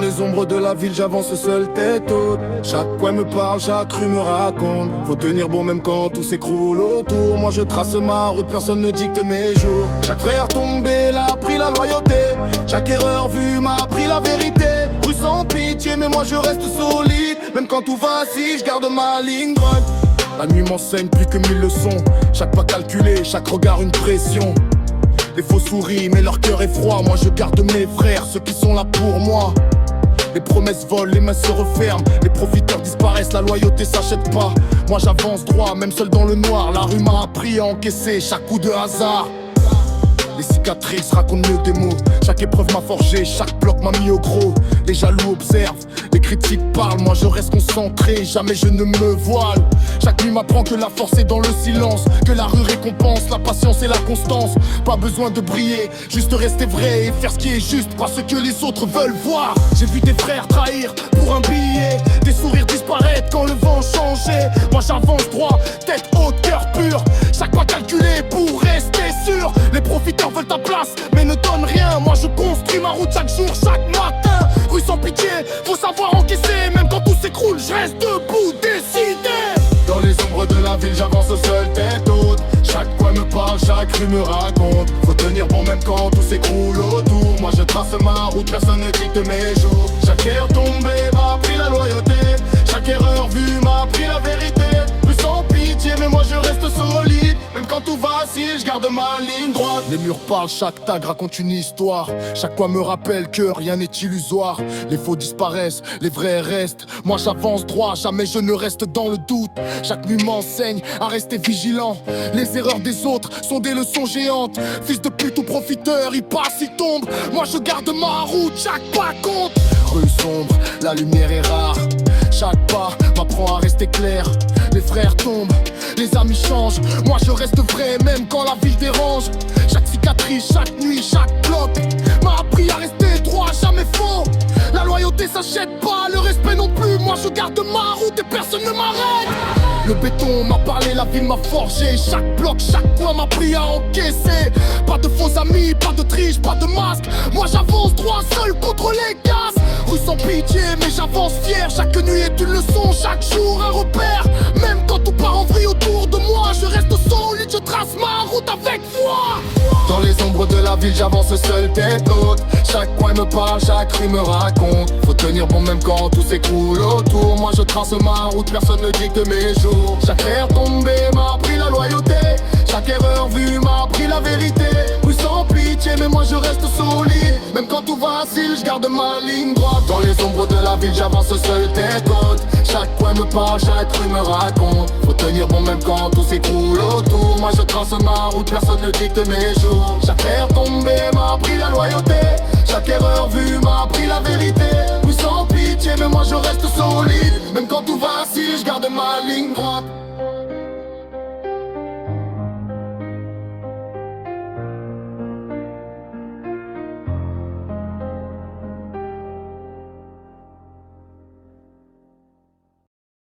les ombres de la ville, j'avance seul tête haute. Chaque coin me parle, chaque rue me raconte. Faut tenir bon même quand tout s'écroule autour. Moi je trace ma route, personne ne dicte mes jours. Chaque frère tombé l'a appris la loyauté. Chaque erreur vue m'a appris la vérité. Rue sans pitié, mais moi je reste solide. Même quand tout vacille, je garde ma ligne droite. La nuit m'enseigne plus que 1000 leçons. Chaque pas calculé, chaque regard une pression. Les faux sourient mais leur cœur est froid. Moi je garde mes frères, ceux qui sont là pour moi. Les promesses volent, les mains se referment. Les profiteurs disparaissent, la loyauté s'achète pas. Moi j'avance droit, même seul dans le noir. La rue m'a appris à encaisser chaque coup de hasard. Les cicatrices racontent mieux des mots. Chaque épreuve m'a forgé, chaque bloc m'a mis au gros. Les jaloux observent, les critiques parlent. Moi je reste concentré, jamais je ne me voile. Chaque nuit m'apprend que la force est dans le silence. Que la rue récompense la patience et la constance. Pas besoin de briller, juste rester vrai et faire ce qui est juste, pas ce que les autres veulent voir. J'ai vu des frères trahir pour un billet, des sourires disparaître quand le vent changeait. Moi j'avance droit, tête haute, cœur pur. Chaque pas calculé pour rester sûr. Les profiteurs veulent ta place mais ne donnent rien. Moi je construis ma route chaque jour, chaque matin. Rue sans pitié, faut savoir encaisser. Même quand tout s'écroule, je reste debout, décidé. Dans les ombres de la ville, j'avance seul, tête haute. Chaque coin me parle, chaque rue me raconte. Faut tenir bon même quand tout s'écroule autour. Moi je trace ma route, personne ne dicte mes jours. Chaque air tombé m'a appris la loyauté. Chaque erreur vue m'a appris la vérité. Plus sans pitié, mais moi je reste solide. Même quand tout vacille, je garde ma ligne droite. Les murs parlent, chaque tag raconte une histoire. Chaque coin me rappelle que rien n'est illusoire. Les faux disparaissent, les vrais restent. Moi j'avance droit, jamais je ne reste dans le doute. Chaque nuit m'enseigne à rester vigilant. Les erreurs des autres sont des leçons géantes. Fils de pute ou profiteur, il passe, il tombe. Moi je garde ma route, chaque pas compte. Rue sombre, la lumière est rare. Chaque pas m'apprend à rester clair. Les frères tombent, les amis changent. Moi je reste vrai même quand la ville dérange. Chaque cicatrice, chaque nuit, chaque bloc m'a appris à rester droit, jamais faux. La loyauté s'achète pas, le respect non plus. Moi je garde ma route et personne ne m'arrête. Le béton m'a parlé, la ville m'a forgé. Chaque bloc, chaque coin m'a appris à encaisser. Pas de faux amis, pas de triche, pas de masque. Moi j'avance droit seul contre les gaz. Rue sans pitié mais j'avance fier. Chaque nuit est une leçon, chaque jour un repère. Même quand tout part en vrille autour de moi, je reste solide, je trace ma route avec foi. Dans les ombres de la ville, j'avance seul, tête haute. Chaque coin me parle, chaque rue me raconte. Faut tenir bon même quand tout s'écroule autour. Moi je trace ma route, personne ne dicte mes jours. Chaque air tombé m'a appris la loyauté. Chaque erreur vue m'a appris la vérité. Rue sans pitié, mais moi je reste solide. Même quand tout vacille, je garde ma ligne droite. Dans les ombres de la ville, j'avance seul, tête haute. Chaque coin me parle, chaque rue me raconte. Faut tenir bon même quand tout s'écroule autour. Moi je trace ma route, personne ne dicte mes jours. Chaque air tombé m'a